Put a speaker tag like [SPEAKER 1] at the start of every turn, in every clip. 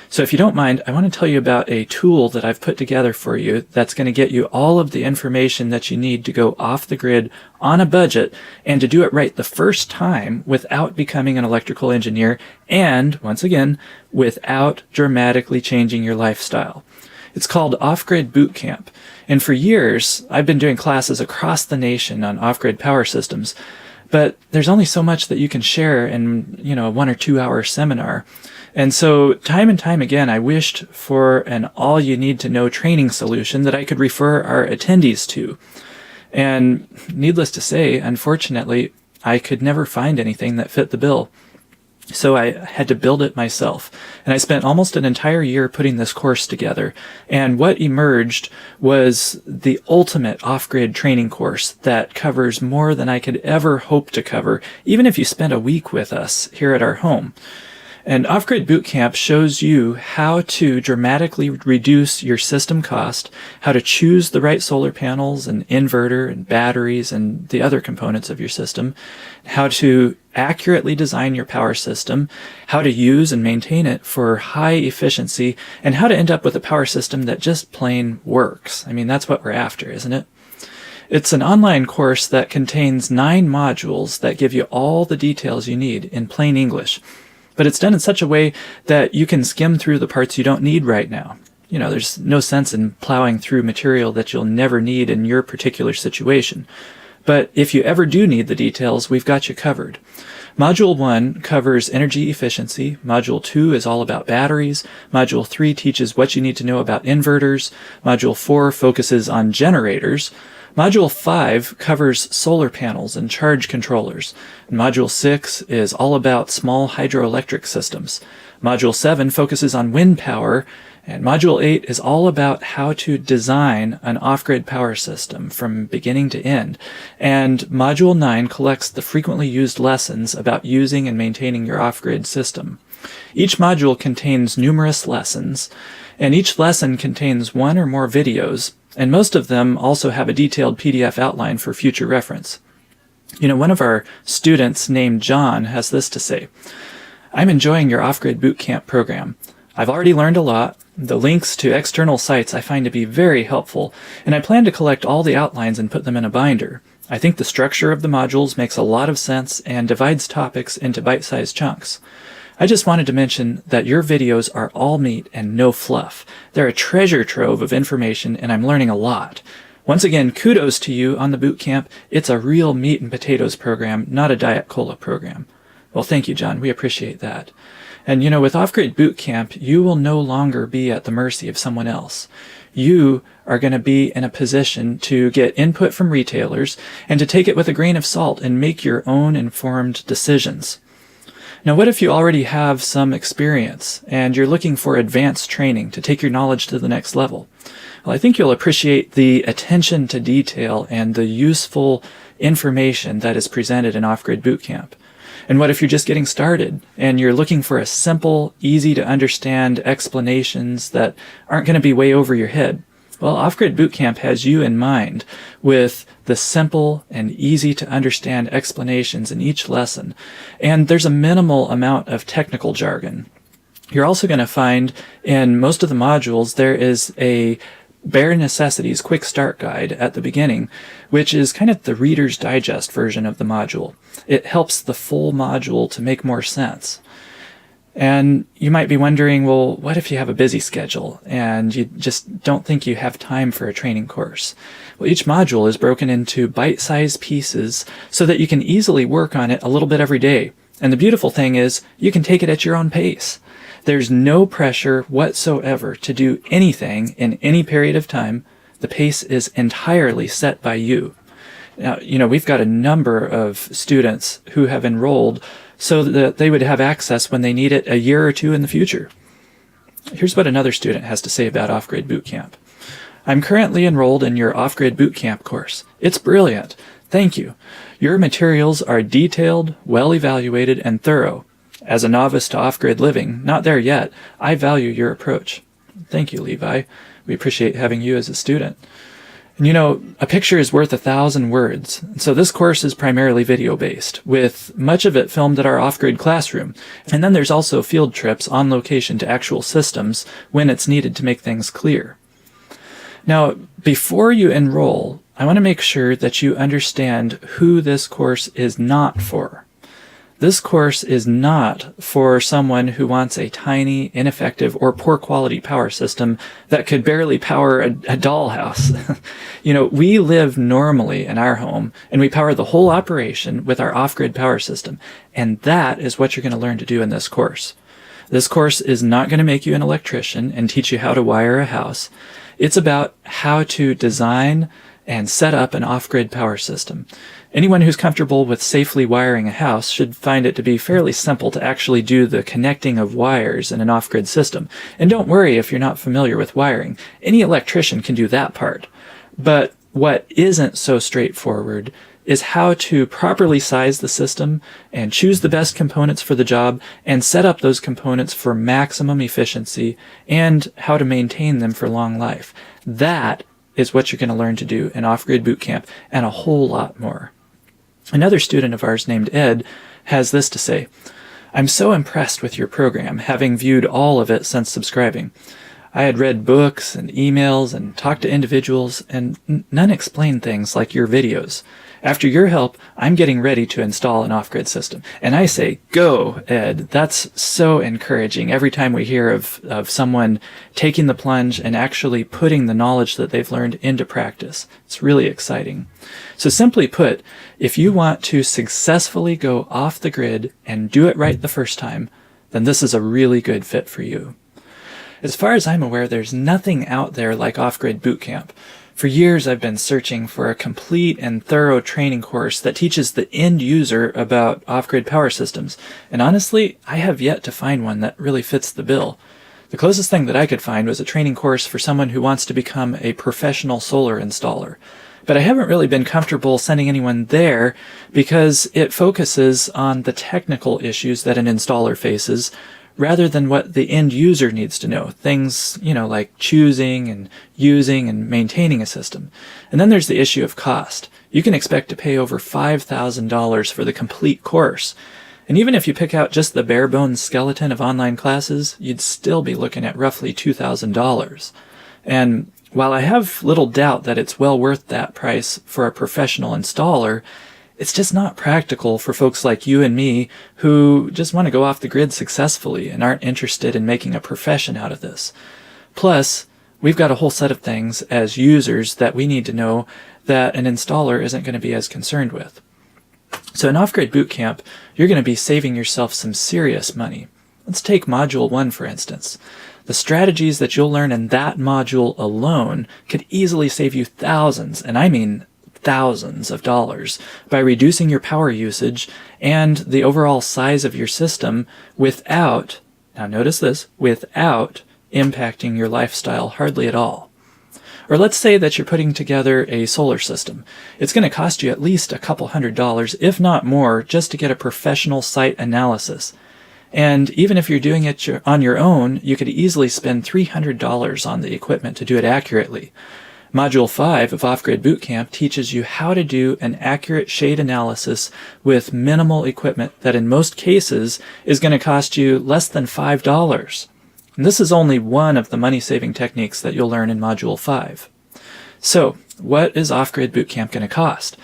[SPEAKER 1] So if you don't mind, I want to tell you about a tool that I've put together for you that's going to get you all of the information that you need to go off the grid on a budget and to do it right the first time without becoming an electrical engineer and, once again, without dramatically changing your lifestyle. It's called Off-Grid Boot Camp. And for years, I've been doing classes across the nation on off-grid power systems. But there's only so much that you can share in, a 1 or 2 hour seminar. And so time and time again, I wished for an all-you-need-to-know training solution that I could refer our attendees to. And needless to say, unfortunately, I could never find anything that fit the bill. So I had to build it myself. And I spent almost an entire year putting this course together. And what emerged was the ultimate off-grid training course that covers more than I could ever hope to cover, even if you spent a week with us here at our home. And Off-Grid Boot Camp shows you how to dramatically reduce your system cost, how to choose the right solar panels and inverter and batteries and the other components of your system, how to accurately design your power system, how to use and maintain it for high efficiency, and how to end up with a power system that just plain works. I mean, that's what we're after, isn't it? It's an online course that contains 9 modules that give you all the details you need in plain English. But it's done in such a way that you can skim through the parts you don't need right now. There's no sense in plowing through material that you'll never need in your particular situation. But if you ever do need the details, we've got you covered. Module 1 covers energy efficiency. Module 2 is all about batteries. Module 3 teaches what you need to know about inverters. Module 4 focuses on generators. Module 5 covers solar panels and charge controllers. And Module 6 is all about small hydroelectric systems. Module 7 focuses on wind power. And Module 8 is all about how to design an off-grid power system from beginning to end. And Module 9 collects the frequently used lessons about using and maintaining your off-grid system. Each module contains numerous lessons, and each lesson contains 1 or more videos, and most of them also have a detailed PDF outline for future reference. One of our students named John has this to say: "I'm enjoying your Off-Grid Boot Camp program. I've already learned a lot. The links to external sites I find to be very helpful, and I plan to collect all the outlines and put them in a binder. I think the structure of the modules makes a lot of sense and divides topics into bite-sized chunks. I just wanted to mention that your videos are all meat and no fluff. They're a treasure trove of information, and I'm learning a lot. Once again, kudos to you on the boot camp. It's a real meat and potatoes program, not a Diet Cola program." Well, thank you, John. We appreciate that. And with Off-Grid Boot Camp, you will no longer be at the mercy of someone else. You are going to be in a position to get input from retailers and to take it with a grain of salt and make your own informed decisions. Now, what if you already have some experience and you're looking for advanced training to take your knowledge to the next level? Well, I think you'll appreciate the attention to detail and the useful information that is presented in Off-Grid Boot Camp. And what if you're just getting started and you're looking for a simple, easy-to-understand explanations that aren't going to be way over your head? Well, Off-Grid Boot Camp has you in mind with the simple and easy-to-understand explanations in each lesson, and there's a minimal amount of technical jargon. You're also going to find in most of the modules there is a Bare Necessities Quick Start Guide at the beginning, which is kind of the Reader's Digest version of the module. It helps the full module to make more sense. And you might be wondering, well, what if you have a busy schedule and you just don't think you have time for a training course? Well, each module is broken into bite-sized pieces so that you can easily work on it a little bit every day. And the beautiful thing is, you can take it at your own pace. There's no pressure whatsoever to do anything in any period of time. The pace is entirely set by you. Now, we've got a number of students who have enrolled so that they would have access when they need it a year or 2 in the future. Here's what another student has to say about Off-Grid Boot Camp. "I'm currently enrolled in your Off-Grid Boot Camp course. It's brilliant. Thank you. Your materials are detailed, well evaluated, and thorough. As a novice to off-grid living, not there yet, I value your approach." Thank you, Levi. We appreciate having you as a student. And you know, a picture is worth 1,000 words. So this course is primarily video-based, with much of it filmed at our off-grid classroom. And then there's also field trips on location to actual systems when it's needed to make things clear. Now, before you enroll, I want to make sure that you understand who this course is not for. This course is not for someone who wants a tiny, ineffective, or poor quality power system that could barely power a dollhouse. You know, we live normally in our home, and we power the whole operation with our off-grid power system. And that is what you're going to learn to do in this course. This course is not going to make you an electrician and teach you how to wire a house. It's about how to design and set up an off-grid power system. Anyone who's comfortable with safely wiring a house should find it to be fairly simple to actually do the connecting of wires in an off-grid system. And don't worry if you're not familiar with wiring. Any electrician can do that part. But what isn't so straightforward is how to properly size the system and choose the best components for the job and set up those components for maximum efficiency and how to maintain them for long life. That is what you're going to learn to do in Off-Grid Bootcamp, and a whole lot more. Another student of ours named Ed has this to say: "I'm so impressed with your program, having viewed all of it since subscribing. I had read books and emails and talked to individuals, and none explained things like your videos. After your help, I'm getting ready to install an off-grid system." And I say, go, Ed. That's so encouraging every time we hear of someone taking the plunge and actually putting the knowledge that they've learned into practice. It's really exciting. So simply put, if you want to successfully go off the grid and do it right the first time, then this is a really good fit for you. As far as I'm aware, there's nothing out there like Off-Grid Bootcamp. For years, I've been searching for a complete and thorough training course that teaches the end user about off-grid power systems, and honestly, I have yet to find one that really fits the bill. The closest thing that I could find was a training course for someone who wants to become a professional solar installer. But I haven't really been comfortable sending anyone there because it focuses on the technical issues that an installer faces, rather than what the end user needs to know. Things, you know, like choosing and using and maintaining a system. And then there's the issue of cost. You can expect to pay over $5,000 for the complete course. And even if you pick out just the bare bones skeleton of online classes, you'd still be looking at roughly $2,000. And while I have little doubt that it's well worth that price for a professional installer, it's just not practical for folks like you and me who just want to go off the grid successfully and aren't interested in making a profession out of this. Plus, we've got a whole set of things as users that we need to know that an installer isn't going to be as concerned with. So in Off-Grid Bootcamp, you're going to be saving yourself some serious money. Let's take Module 1 for instance. The strategies that you'll learn in that module alone could easily save you thousands, and I mean thousands of dollars, by reducing your power usage and the overall size of your system without, now notice this, without impacting your lifestyle hardly at all. Or let's say that you're putting together a solar system. It's going to cost you at least a couple $100s, if not more, just to get a professional site analysis. And even if you're doing it on your own, you could easily spend $300 on the equipment to do it accurately. Module 5 of Off-Grid Bootcamp teaches you how to do an accurate shade analysis with minimal equipment that in most cases is going to cost you less than $5. And this is only one of the money-saving techniques that you'll learn in Module 5. So, what is Off-Grid Bootcamp going to cost?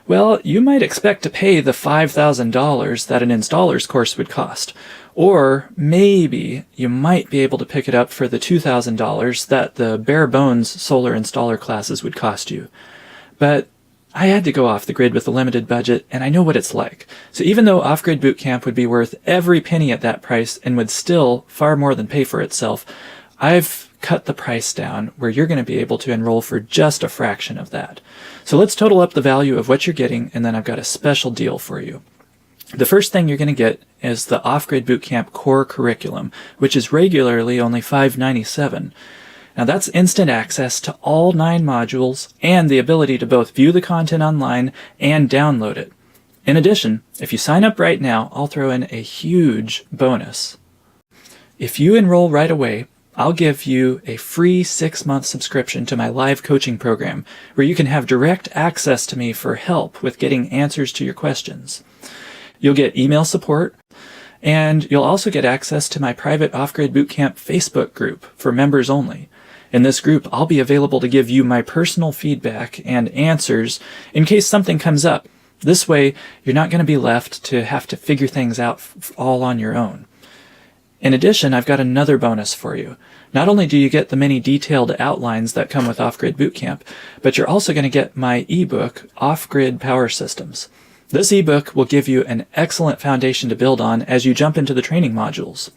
[SPEAKER 1] Well, you might expect to pay the $5,000 that an installer's course would cost. Or maybe you might be able to pick it up for the $2,000 that the bare bones solar installer classes would cost you. But I had to go off the grid with a limited budget, and I know what it's like. So even though Off-Grid Bootcamp would be worth every penny at that price and would still far more than pay for itself, I've cut the price down where you're going to be able to enroll for just a fraction of that. So let's total up the value of what you're getting, and then I've got a special deal for you. The first thing you're going to get is the Off-Grid Bootcamp core curriculum, which is regularly only $597. Now that's instant access to all 9 modules and the ability to both view the content online and download it. In addition, if you sign up right now, I'll throw in a huge bonus. If you enroll right away, I'll give you a free 6-month subscription to my live coaching program where you can have direct access to me for help with getting answers to your questions. You'll get email support, and you'll also get access to my private Off-Grid Bootcamp Facebook group for members only. In this group, I'll be available to give you my personal feedback and answers in case something comes up. This way, you're not going to be left to have to figure things out all on your own. In addition, I've got another bonus for you. Not only do you get the many detailed outlines that come with Off-Grid Bootcamp, but you're also going to get my ebook, Off-Grid Power Systems. This ebook will give you an excellent foundation to build on as you jump into the training modules.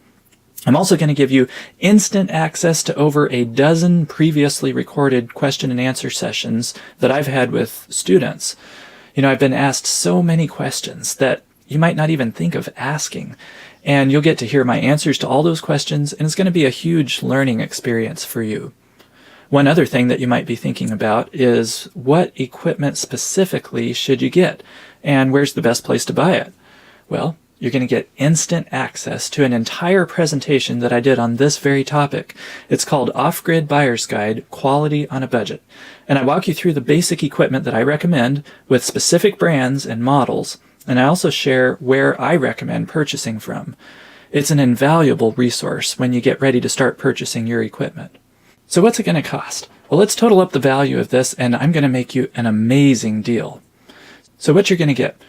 [SPEAKER 1] I'm also going to give you instant access to over a dozen previously recorded question and answer sessions that I've had with students. You know, I've been asked so many questions that you might not even think of asking, and you'll get to hear my answers to all those questions, and it's going to be a huge learning experience for you. One other thing that you might be thinking about is what equipment specifically should you get, and where's the best place to buy it? Well, you're going to get instant access to an entire presentation that I did on this very topic. It's called Off-Grid Buyer's Guide, Quality on a Budget. And I walk you through the basic equipment that I recommend with specific brands and models, and I also share where I recommend purchasing from. It's an invaluable resource when you get ready to start purchasing your equipment. So what's it going to cost? Well, let's total up the value of this, and I'm going to make you an amazing deal. So what you're going to get: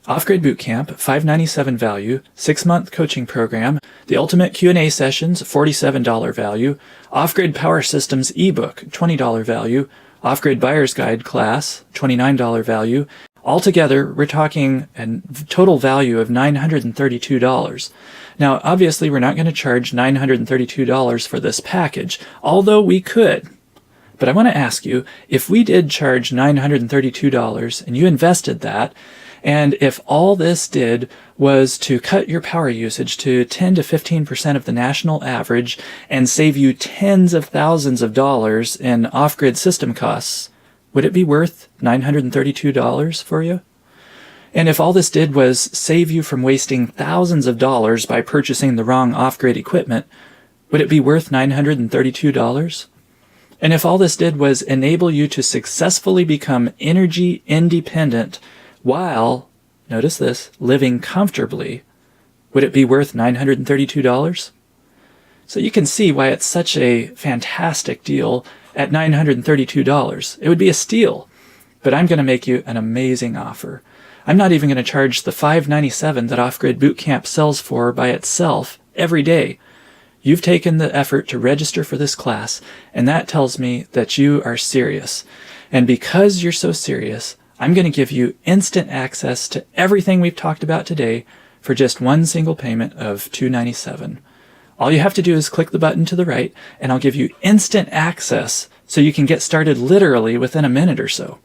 [SPEAKER 1] Off-Grid Bootcamp, $597 value, 6-month coaching program, the Ultimate Q&A sessions, $47 value, Off-Grid Power Systems ebook, $20 value, Off-Grid Buyer's Guide class, $29 value. Altogether, we're talking a total value of $932. Now, obviously, we're not going to charge $932 for this package, although we could. But I want to ask you, if we did charge $932 and you invested that, and if all this did was to cut your power usage to 10 to 15% of the national average and save you tens of thousands of dollars in off-grid system costs, would it be worth $932 for you? And if all this did was save you from wasting thousands of dollars by purchasing the wrong off-grid equipment, would it be worth $932? And if all this did was enable you to successfully become energy independent while, notice this, living comfortably, would it be worth $932? So you can see why it's such a fantastic deal at $932. It would be a steal, but I'm going to make you an amazing offer. I'm not even going to charge the $597 that Off-Grid Bootcamp sells for by itself every day. You've taken the effort to register for this class, and that tells me that you are serious. And because you're so serious, I'm going to give you instant access to everything we've talked about today for just one single payment of $297. All you have to do is click the button to the right, and I'll give you instant access so you can get started literally within a minute or so.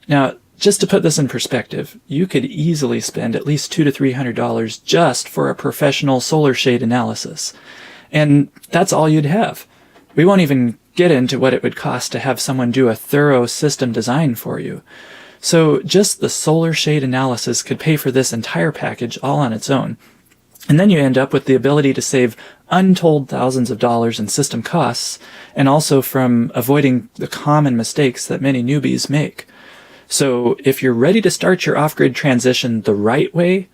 [SPEAKER 1] Now, just to put this in perspective, you could easily spend at least $200 to $300 just for a professional solar shade analysis. And that's all you'd have. We won't even get into what it would cost to have someone do a thorough system design for you. So just the solar shade analysis could pay for this entire package all on its own. And then you end up with the ability to save untold thousands of dollars in system costs, and also from avoiding the common mistakes that many newbies make. So if you're ready to start your off-grid transition the right way,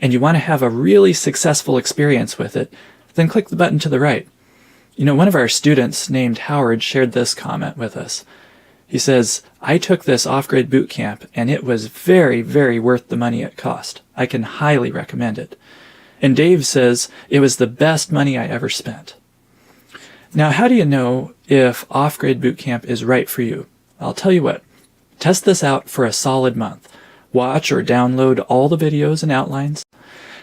[SPEAKER 1] and you want to have a really successful experience with it, then click the button to the right. You know, one of our students named Howard shared this comment with us. He says, "I took this off-grid boot camp, and it was very, very worth the money it cost. I can highly recommend it." And Dave says, "It was the best money I ever spent." Now, how do you know if off-grid boot camp is right for you? I'll tell you what. Test this out for a solid month. Watch or download all the videos and outlines.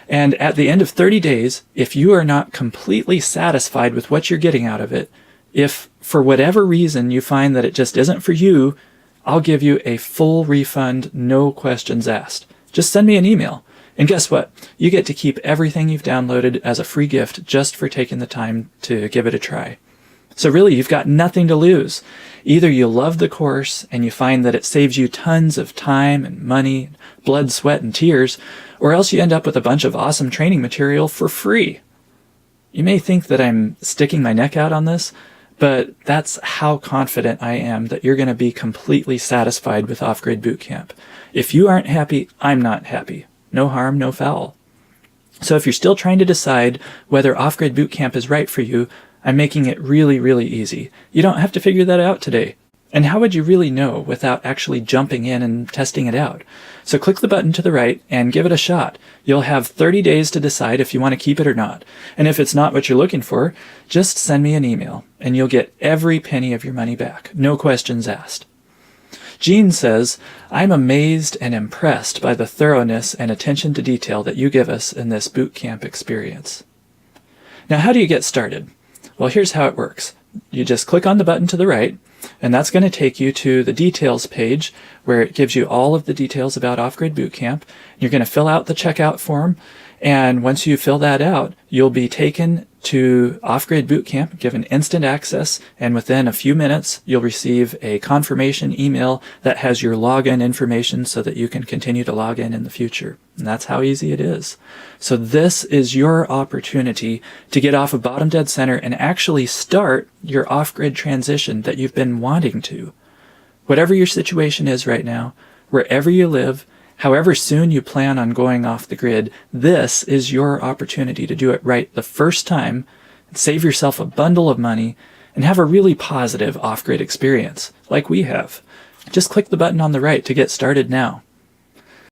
[SPEAKER 1] And at the end of 30 days, if you are not completely satisfied with what you're getting out of it, if for whatever reason you find that it just isn't for you, I'll give you a full refund, no questions asked. Just send me an email. And guess what? You get to keep everything you've downloaded as a free gift just for taking the time to give it a try. So really, you've got nothing to lose. Either you love the course and you find that it saves you tons of time and money, blood, sweat, and tears, or else you end up with a bunch of awesome training material for free. You may think that I'm sticking my neck out on this, but that's how confident I am that you're going to be completely satisfied with Off-Grid Bootcamp. If you aren't happy, I'm not happy. No harm, no foul. So if you're still trying to decide whether Off-Grid Bootcamp is right for you, I'm making it really, really easy. You don't have to figure that out today. And how would you really know without actually jumping in and testing it out? So click the button to the right and give it a shot. You'll have 30 days to decide if you want to keep it or not. And if it's not what you're looking for, just send me an email and you'll get every penny of your money back. No questions asked. Jean says, I'm amazed and impressed by the thoroughness and attention to detail that you give us in this boot camp experience. Now, how do you get started? Well, here's how it works. You just click on the button to the right, and that's going to take you to the details page where it gives you all of the details about Off-Grid Bootcamp. You're going to fill out the checkout form, and once you fill that out, you'll be taken to Off-Grid Bootcamp, given instant access, and within a few minutes, you'll receive a confirmation email that has your login information so that you can continue to log in the future. And that's how easy it is. So this is your opportunity to get off of bottom dead center and actually start your off-grid transition that you've been wanting to. Whatever your situation is right now, wherever you live, however soon you plan on going off the grid, this is your opportunity to do it right the first time, save yourself a bundle of money, and have a really positive off-grid experience, like we have. Just click the button on the right to get started now.